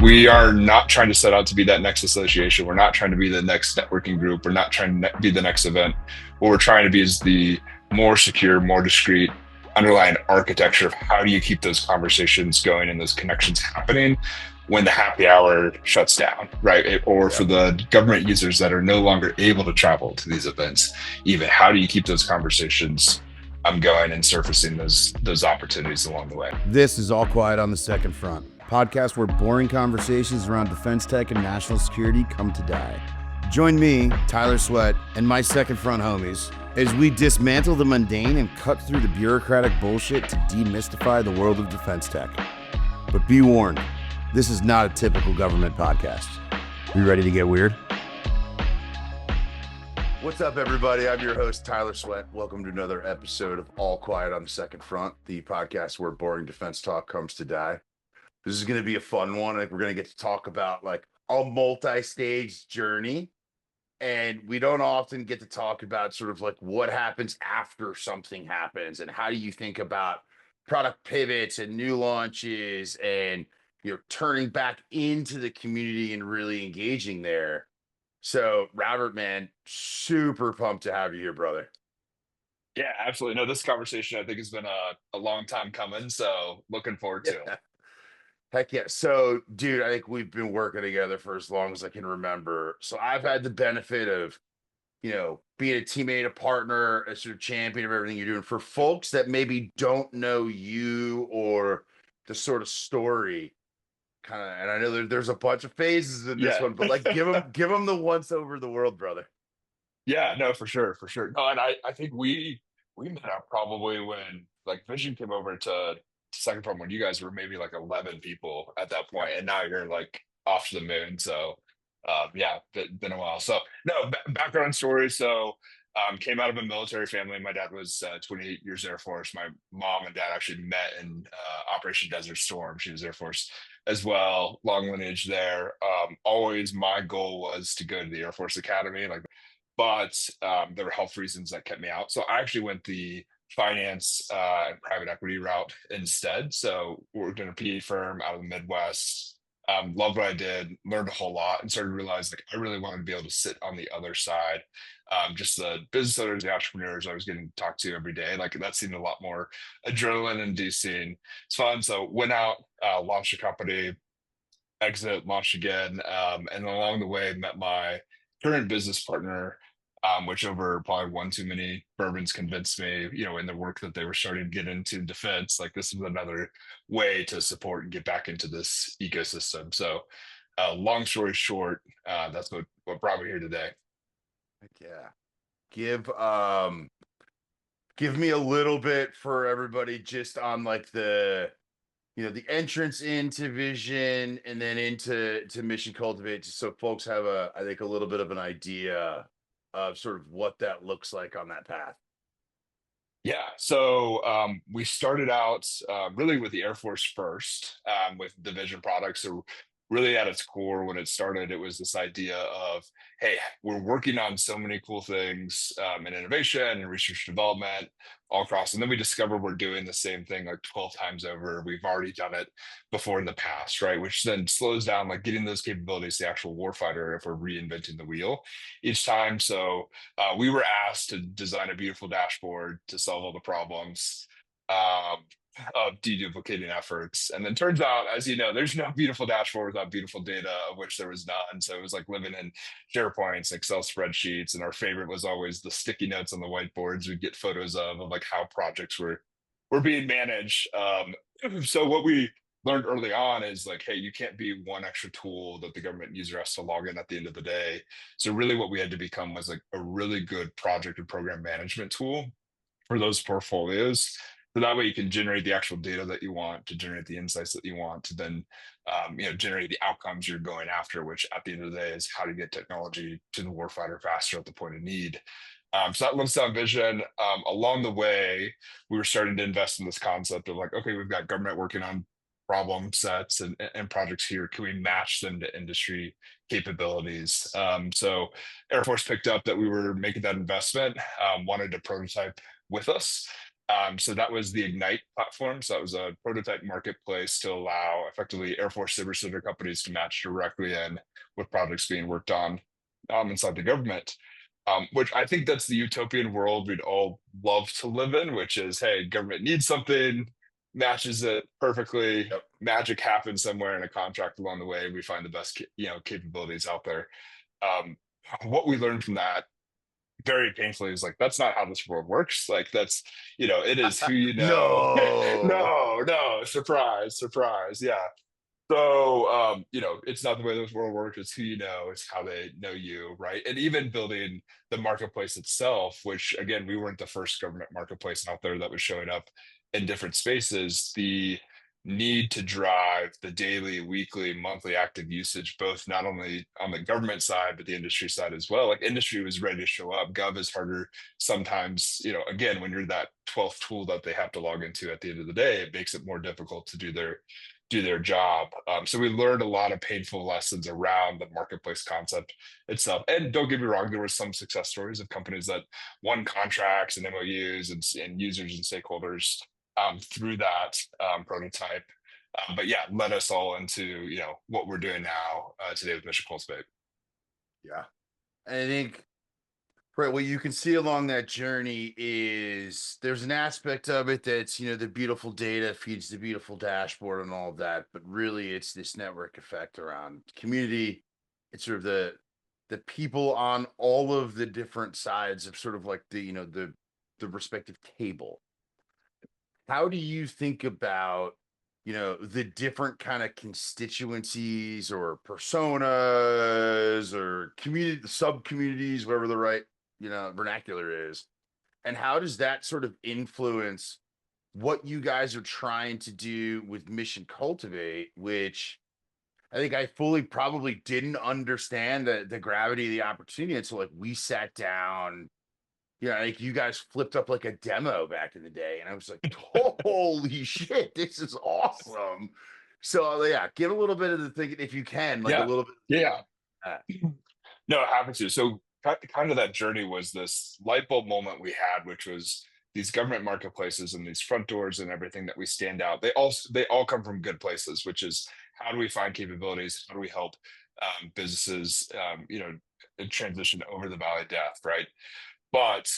We are not trying to set out to be that next association. We're not trying to be the next networking group. We're not trying to be the next event. What we're trying to be is the more secure, more discreet underlying architecture of how do you keep those conversations going and those connections happening when the happy hour shuts down, right? Or Yeah. for the government users that are no longer able to travel to these events, even how do you keep those conversations going and surfacing those opportunities along the way? This is All Quiet on the Second Front, podcast where boring conversations around defense tech and national security come to die. Join me, Tyler Sweatt, and my Second Front homies as we dismantle the mundane and cut through the bureaucratic bullshit to demystify the world of defense tech. But be warned, this is not a typical government podcast. You ready to get weird? What's up, everybody? I'm your host, Tyler Sweatt. Welcome to another episode of All Quiet on the Second Front, the podcast where boring defense talk comes to die. This is going to be a fun one. We're going to get to talk about like a multi-stage journey. And we don't often get to talk about sort of like what happens after something happens and how do you think about product pivots and new launches and turning back into the community and really engaging there. So, Robert, man, super pumped to have you here, brother. Yeah, absolutely. No, this conversation I think has been a long time coming. So looking forward to it. Yeah. Heck yeah. So, dude, I think we've been working together for as long as I can remember. So I've had the benefit of, being a teammate, a partner, a sort of champion of everything you're doing. For folks that maybe don't know you or the sort of story, kind of, and I know there's a bunch of phases in this Yeah. one, but like give them the once over the world, brother. Yeah, no, for sure, for sure. No, and I think we met up probably when like Vision came over to Second Front when you guys were maybe like 11 people at that point, and now you're like off to the moon. So yeah, been a while. So no, background story. So came out of a military family. My dad was 28 years Air Force. My mom and dad actually met in Operation Desert Storm. She was Air Force as well. Long lineage there. Always my goal was to go to the Air Force Academy. Like, but there were health reasons that kept me out. So I actually went the finance and private equity route instead. So worked in a PE firm out of the Midwest. Loved what I did, learned a whole lot, and started to realize like I really wanted to be able to sit on the other side. Just the business owners, the entrepreneurs I was getting to talk to every day. Like that seemed a lot more adrenaline inducing. It's fun. So went out, launched a company, exit, launched again, and along the way met my current business partner, which over probably one too many bourbons convinced me, in the work that they were starting to get into defense, like this is another way to support and get back into this ecosystem. So, long story short, that's what brought me here today. Heck yeah. Give give me a little bit for everybody just on like the entrance into Vision and then into Mission Cultivate, just so folks have I think a little bit of an idea of sort of what that looks like on that path. Yeah, so we started out really with the Air Force first with division products. So, really, at its core, when it started, it was this idea of, hey, we're working on so many cool things in innovation and research development all across. And then we discovered we're doing the same thing like 12 times over. We've already done it before in the past, right? Which then slows down like getting those capabilities to the actual warfighter if we're reinventing the wheel each time. So, we were asked to design a beautiful dashboard to solve all the problems um, of deduplicating efforts. And then turns out, as you know, there's no beautiful dashboard without beautiful data, of which there was none. So it was like living in SharePoints, Excel spreadsheets. And our favorite was always the sticky notes on the whiteboards we'd get photos of like how projects were being managed. So what we learned early on is like, hey, you can't be one extra tool that the government user has to log in at the end of the day. So really what we had to become was like a really good project and program management tool for those portfolios. So that way you can generate the actual data that you want, to generate the insights that you want, to then generate the outcomes you're going after, which at the end of the day is how to get technology to the warfighter faster at the point of need. So that lives down Vision. Along the way, we were starting to invest in this concept of like, okay, we've got government working on problem sets and projects here. Can we match them to industry capabilities? So Air Force picked up that we were making that investment, wanted to prototype with us. So that was the Ignite platform. So that was a prototype marketplace to allow effectively Air Force Cyber Center companies to match directly in with projects being worked on inside the government. Which I think that's the utopian world we'd all love to live in, which is, hey, government needs something, matches it perfectly, Yep. magic happens somewhere in a contract along the way. We find the best, capabilities out there. Um, what we learned from that very painfully is like that's not how this world works. Like that's it is who you know. No. No, surprise, surprise. Yeah. So, it's not the way this world works. It's who you know. It's how they know you, right? And even building the marketplace itself, which again, we weren't the first government marketplace out there that was showing up in different spaces. The need to drive the daily, weekly, monthly active usage, both not only on the government side, but the industry side as well. Like industry was ready to show up. Gov is harder sometimes, again, when you're that 12th tool that they have to log into at the end of the day, it makes it more difficult to do their job. So we learned a lot of painful lessons around the marketplace concept itself. And don't get me wrong, there were some success stories of companies that won contracts and MOUs and users and stakeholders through that prototype. But yeah, led us all into what we're doing now today with Mission Cultivate. Yeah. And I think right, what you can see along that journey is there's an aspect of it that's, the beautiful data feeds the beautiful dashboard and all of that, but really it's this network effect around community. It's sort of the people on all of the different sides of sort of like the respective table. How do you think about the different kind of constituencies or personas or community sub communities, whatever the right vernacular is, and how does that sort of influence what you guys are trying to do with Mission Cultivate, which I think I fully probably didn't understand the gravity of the opportunity until like we sat down. Like you guys flipped up like a demo back in the day, and I was like, "Holy shit, this is awesome!" So yeah, give a little bit of the thing if you can, like a Yeah, little bit. yeah. Of No, it happens to. So kind of that journey was this light bulb moment we had, which was these government marketplaces and these front doors and everything that we stand out. They all come from good places, which is how do we find capabilities? How do we help businesses, transition over the valley of death, right? But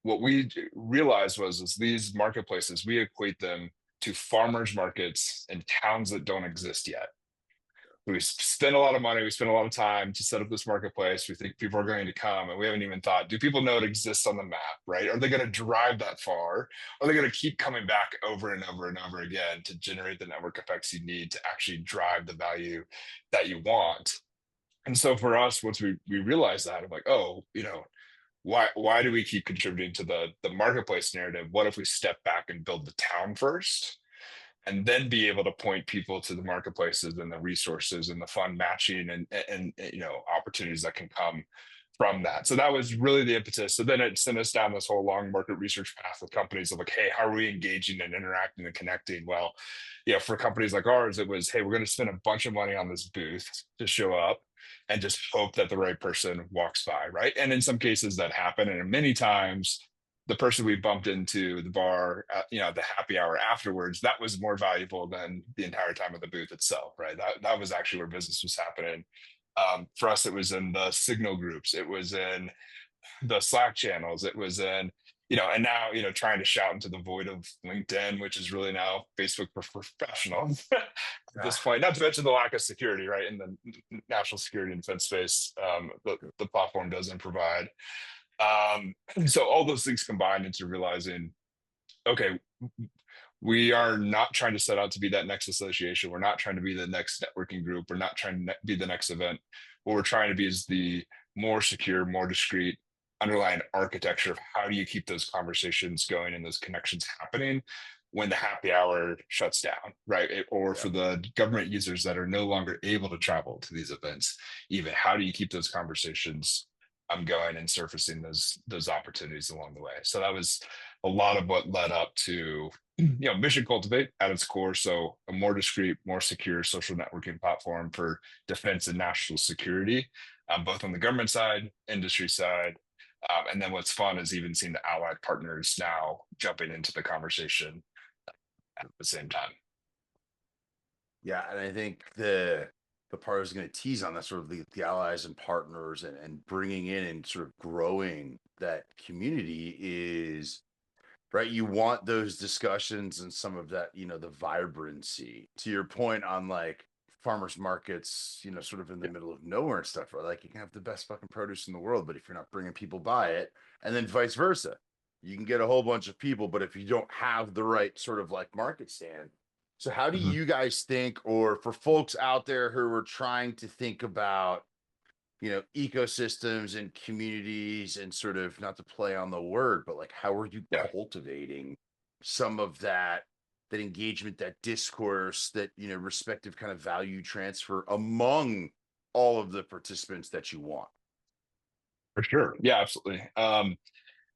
what we realized was is these marketplaces we equate them to farmers markets in towns that don't exist yet. We spend a lot of money, we spend a lot of time to set up this marketplace. We think people are going to come, and we haven't even thought, do people know it exists on the map, right? Are they going to drive that far? Are they going to keep coming back over and over and over again to generate the network effects you need to actually drive the value that you want? And so for us, once we realized that, I'm like, oh, why do we keep contributing to the marketplace narrative? What if we step back and build the town first? And then be able to point people to the marketplaces and the resources and the fund matching and opportunities that can come from that. So that was really the impetus. So then it sent us down this whole long market research path with companies of like, hey, how are we engaging and interacting and connecting? Well, for companies like ours, it was, hey, we're going to spend a bunch of money on this booth to show up and just hope that the right person walks by, right? And in some cases that happen, and many times the person we bumped into the bar, the happy hour afterwards, that was more valuable than the entire time of the booth itself, right? That was actually where business was happening. For us, it was in the signal groups, it was in the Slack channels, it was in, and now, trying to shout into the void of LinkedIn, which is really now Facebook for professionals at this point, not to mention the lack of security, right? In the national security and defense space, the platform doesn't provide. So all those things combined into realizing, okay, we are not trying to set out to be that next association. We're not trying to be the next networking group. We're not trying to be the next event. What we're trying to be is the more secure, more discreet underlying architecture of how do you keep those conversations going and those connections happening when the happy hour shuts down, right? Or Yeah. for the government users that are no longer able to travel to these events, even how do you keep those conversations going and surfacing those opportunities along the way? So that was a lot of what led up to Mission Cultivate at its core. So a more discreet, more secure social networking platform for defense and national security, both on the government side, industry side, And then what's fun is even seeing the allied partners now jumping into the conversation at the same time. Yeah, and I think the part I was going to tease on that sort of the allies and partners and bringing in and sort of growing that community is right. You want those discussions and some of that, the vibrancy. To your point on like farmers markets, sort of in the Yeah, middle of nowhere and stuff, right? Like you can have the best fucking produce in the world, but if you're not bringing people by it, and then vice versa, you can get a whole bunch of people, but if you don't have the right sort of like market stand. So how do mhm. you guys think, or for folks out there who are trying to think about ecosystems and communities and sort of not to play on the word, but like how are you Yeah, cultivating some of that engagement, that discourse, that respective kind of value transfer among all of the participants that you want? for sure. Yeah, absolutely.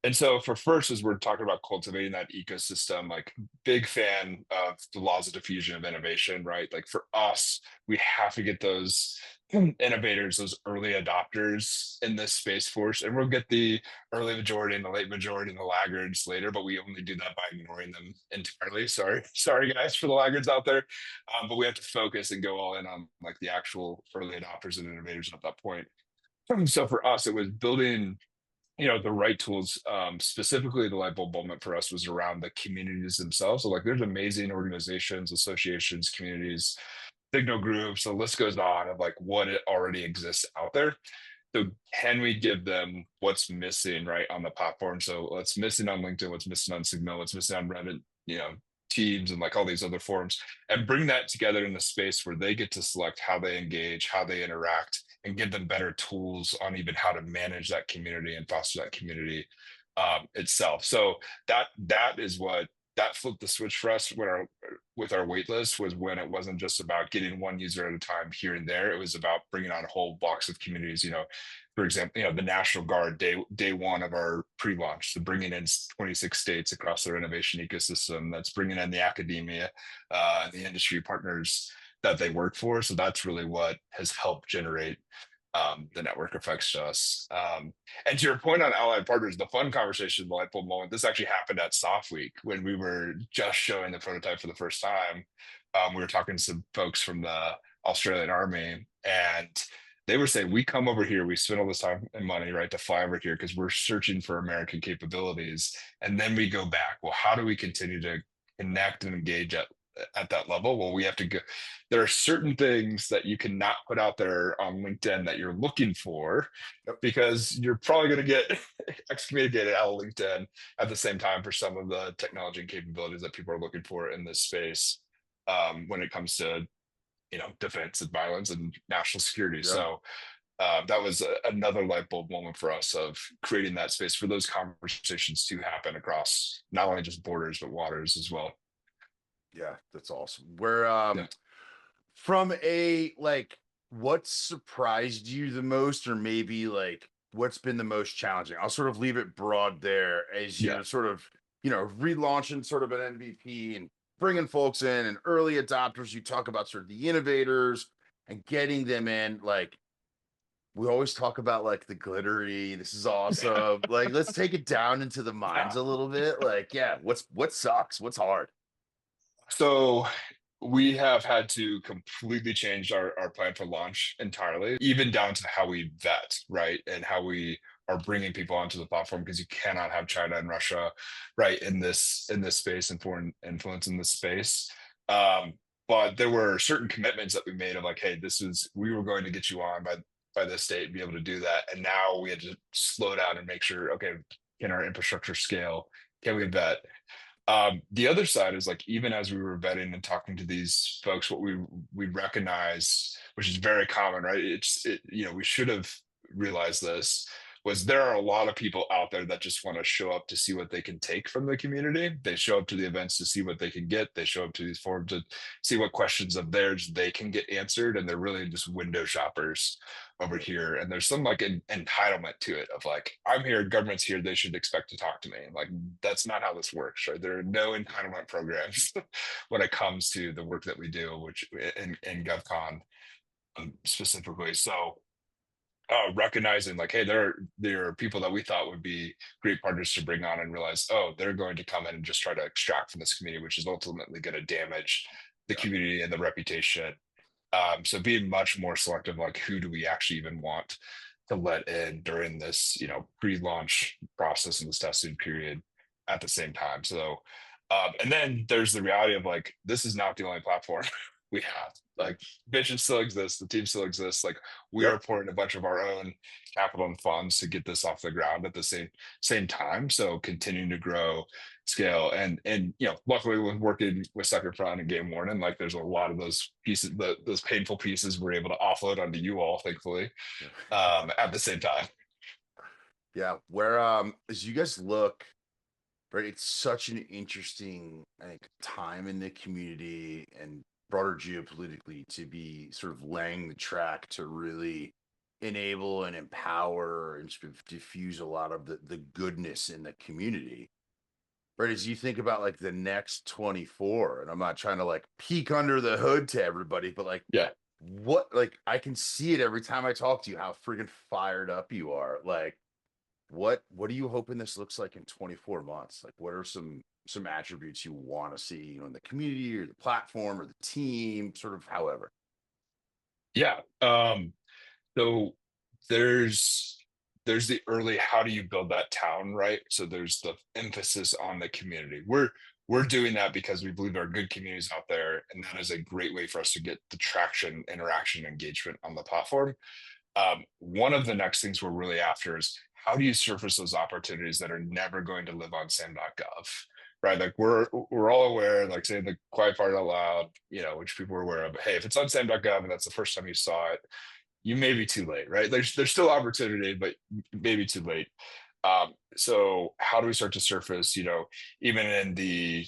And so for first, as we're talking about cultivating that ecosystem, like big fan of the laws of diffusion of innovation, right? Like for us, we have to get those innovators, those early adopters in this space force, and we'll get the early majority and the late majority and the laggards later, but we only do that by ignoring them entirely. Sorry, sorry guys for the laggards out there. But we have to focus and go all in on like the actual early adopters and innovators at that point. So for us, it was building the right tools. Specifically the light bulb moment for us was around the communities themselves. So like there's amazing organizations, associations, communities, signal groups, the list goes on of like what it already exists out there. So can we give them what's missing right on the platform? So what's missing on LinkedIn, what's missing on Signal, what's missing on Reddit, teams and like all these other forums, and bring that together in the space where they get to select how they engage, how they interact, and give them better tools on even how to manage that community and foster that community itself. So that is what that flipped the switch for us when our with our wait list was when it wasn't just about getting one user at a time here and there. It was about bringing on a whole box of communities. For example, the National Guard day one of our pre-launch, so bringing in 26 states across their innovation ecosystem. That's bringing in the academia, the industry partners that they work for. So that's really what has helped generate the network effects to us. And to your point on allied partners, the fun conversation, the light bulb moment, this actually happened at Soft Week when we were just showing the prototype for the first time. We were talking to some folks from the Australian Army, and they were saying, we come over here, we spend all this time and money, right, to fly over here because we're searching for American capabilities. And then we go back. Well, how do we continue to connect and engage at that level? Well, we have to go. There are certain things that you cannot put out there on LinkedIn that you're looking for Yep. because you're probably going to get excommunicated out of LinkedIn at the same time for some of the technology and capabilities that people are looking for in this space when it comes to defense and violence and national security. Yeah. So that was another light bulb moment for us of creating that space for those conversations to happen across not only just borders but waters as well. Yeah, that's awesome. Where Yeah. from a like what surprised you the most, or maybe like what's been the most challenging? I'll sort of leave it broad there as Yeah. you're sort of, relaunching sort of an MVP and bringing folks in and early adopters. You talk about sort of the innovators and getting them in. Like we always talk about like the glittery, this is awesome. Like let's take it down into the minds Yeah. a little bit. Like, yeah, what sucks? What's hard? So we have had to completely change our plan for launch entirely, even down to how we vet, right? And how we are bringing people onto the platform because you cannot have China and Russia, right, in this space and foreign influence in this space. Um, but there were certain commitments that we made of like, hey, we were going to get you on by this date and be able to do that. And now we had to slow down and make sure, okay, can our infrastructure scale? Can we vet? The other side is like even as we were vetting and talking to these folks, what we recognize, which is very common, right? We should have realized this was there are a lot of people out there that just want to show up to see what they can take from the community. They show up to the events to see what they can get. They show up to these forums to see what questions of theirs they can get answered, and they're really just window shoppers over here. And there's some like entitlement to it of like, I'm here, government's here, they should expect to talk to me. Like that's not how this works, right? There are no entitlement programs when it comes to the work that we do, which in GovCon specifically. So recognizing like, hey, there are people that we thought would be great partners to bring on, and realize, oh, they're going to come in and just try to extract from this community, which is ultimately going to damage the Yeah. community and the reputation. So being much more selective, like who do we actually even want to let in during this, pre-launch process and this testing period at the same time. So, and then there's the reality of like, this is not the only platform we have. Yeah. Like, Vision still exists, the team still exists. Like, we Yep. are pouring a bunch of our own capital and funds to get this off the ground at the same time. So continuing to grow, scale, and luckily with working with Second Front and Game Warden, like there's a lot of those pieces, those painful pieces, we're able to offload onto you all, thankfully, Yeah. at the same time. Yeah. Where as you guys look, right, it's such an interesting, I think, time in the community and broader geopolitically to be sort of laying the track to really enable and empower and sort of diffuse a lot of the goodness in the community. Right. As you think about like the next 24, and I'm not trying to like peek under the hood to everybody, but like Yeah. what, like I can see it every time I talk to you, how freaking fired up you are. Like, what are you hoping this looks like in 24 months? Like, what are some attributes you want to see, in the community or the platform or the team, sort of however? Yeah. So there's there's the early, how do you build that town, right? So there's the emphasis on the community. We're doing that because we believe there are good communities out there, and that is a great way for us to get the traction, interaction, engagement on the platform. One of the next things we're really after is, how do you surface those opportunities that are never going to live on sam.gov, right? Like, we're all aware, like saying the quiet part out loud, which people are aware of. Hey, if it's on sam.gov and that's the first time you saw it, you may be too late, right? There's still opportunity, but maybe too late. So how do we start to surface, even in the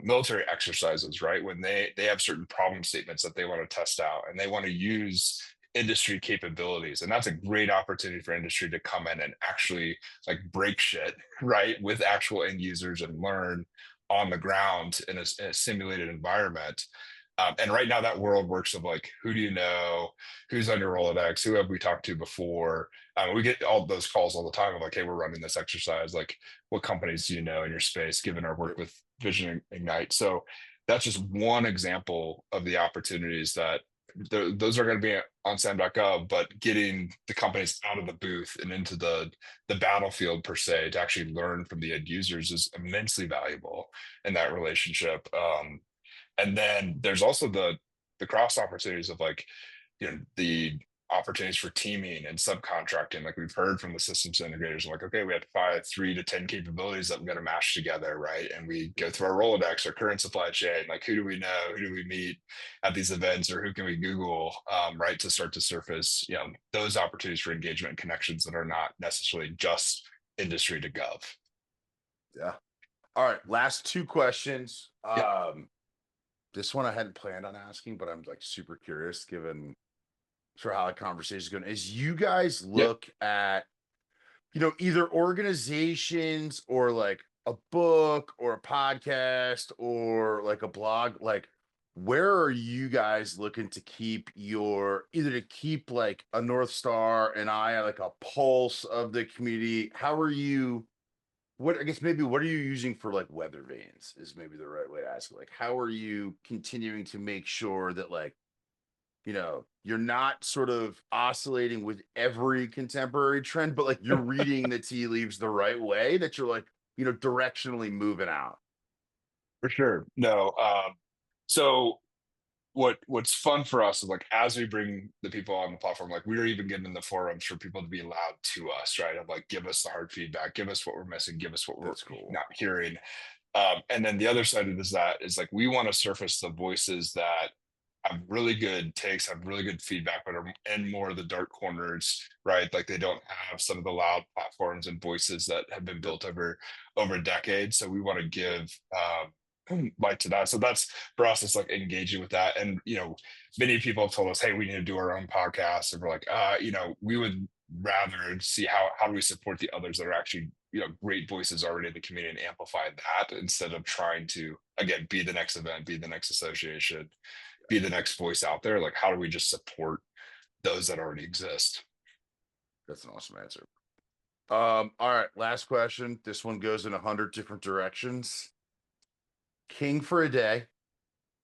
military exercises, right? When they have certain problem statements that they want to test out, and they want to use industry capabilities, and that's a great opportunity for industry to come in and actually like break shit, right, with actual end users and learn on the ground in a simulated environment. And right now, that world works of like, who do you know, who's on your Rolodex, who have we talked to before? We get all those calls all the time of like, hey, we're running this exercise. Like, what companies do you know in your space, given our work Yep. with Vision Ignite? So that's just one example of the opportunities that those are going to be on sam.gov, but getting the companies out of the booth and into the battlefield per se to actually learn from the end users is immensely valuable in that relationship. And then there's also the cross opportunities of like, the opportunities for teaming and subcontracting. Like, we've heard from the systems integrators, like, okay, we have 3 to 10 capabilities that we're going to mash together, right? And we go through our Rolodex, our current supply chain, like, who do we know, who do we meet at these events, or who can we Google, right, to start to surface, those opportunities for engagement and connections that are not necessarily just industry to gov. Yeah. All right. Last two questions. Yeah. This one I hadn't planned on asking, but I'm like super curious given sort of how the conversation is going. As you guys Yeah. look at, either organizations or like a book or a podcast or like a blog, like where are you guys looking to keep either to keep like a North Star, an eye, like a pulse of the community? How are you? What, I guess, maybe what are you using for like weather vanes is maybe the right way to ask it. Like, how are you continuing to make sure that like, you're not sort of oscillating with every contemporary trend, but like you're reading the tea leaves the right way, that you're like, directionally moving out. For sure. No. So what's fun for us is like, as we bring the people on the platform, like, we're even giving the forums for people to be loud to us, right? Of like, give us the hard feedback, give us what we're missing, give us what we're That's cool. not hearing. And then the other side of this, that is like, we want to surface the voices that have really good takes, have really good feedback, but are in more of the dark corners, right? Like, they don't have some of the loud platforms and voices that have been Yep. built over decades. So we want to give light to that. So that's, for us, it's like engaging with that. And many people have told us, hey, we need to do our own podcast. And we're like, we would rather see how do we support the others that are actually great voices already in the community, and amplify that, instead of trying to, again, be the next event, be the next association, be the next voice out there. Like, how do we just support those that already exist? That's an awesome answer. All right, last question. This one goes in 100 different directions. King for a day.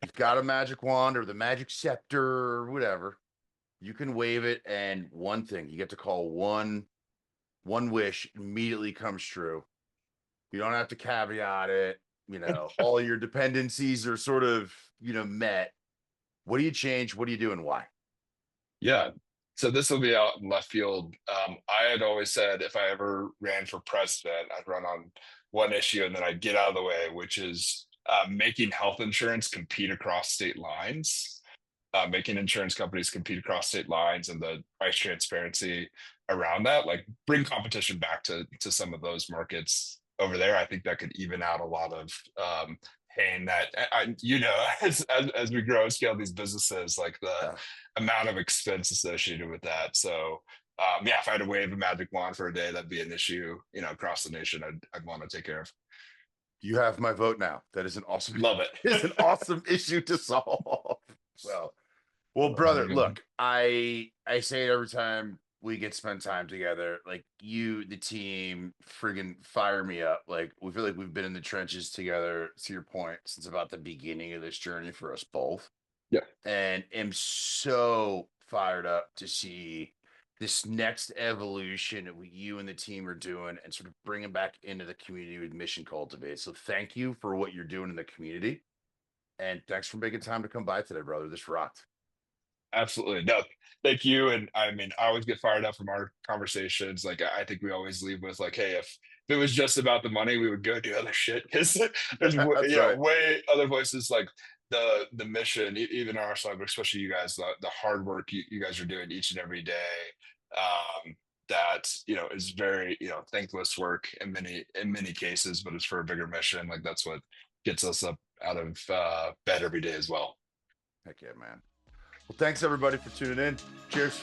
You've got a magic wand or the magic scepter or whatever. You can wave it, and one thing you get to call one wish immediately comes true. You don't have to caveat it. All your dependencies are sort of met. What do you change? What do you do, and why? Yeah. So this will be out in left field. I had always said if I ever ran for president, I'd run on one issue and then I'd get out of the way, which is making health insurance compete across state lines, making insurance companies compete across state lines, and the price transparency around that. Like bring competition back to some of those markets over there. I think that could even out a lot of pain that as we grow and scale these businesses, like the Yeah. amount of expense associated with that. So yeah, if I had to wave a magic wand for a day, that'd be an issue, across the nation. I'd want to take care of. You have my vote now. That is an awesome, Love is it. an awesome issue to solve. Well, Have a brother, good one. look, I say it every time we get spend time together. Like you, the team, friggin' fire me up. Like we feel like we've been in the trenches together. To your point, since about the beginning of this journey for us both, Yeah, and am so fired up to see this next evolution of what you and the team are doing and sort of bringing back into the community with Mission Cultivate. So thank you for what you're doing in the community. And thanks for making time to come by today, brother. This rocked. absolutely. No, thank you. And I mean, I always get fired up from our conversations. Like I think we always leave with like, hey, if it was just about the money, we would go do other shit because there's That's right. way other voices like the mission, even our side, but especially you guys, the hard work you guys are doing each and every day. That is very thankless work in many cases, but it's for a bigger mission. Like that's what gets us up out of bed every day as well. Heck yeah, man. Well, thanks everybody for tuning in. Cheers.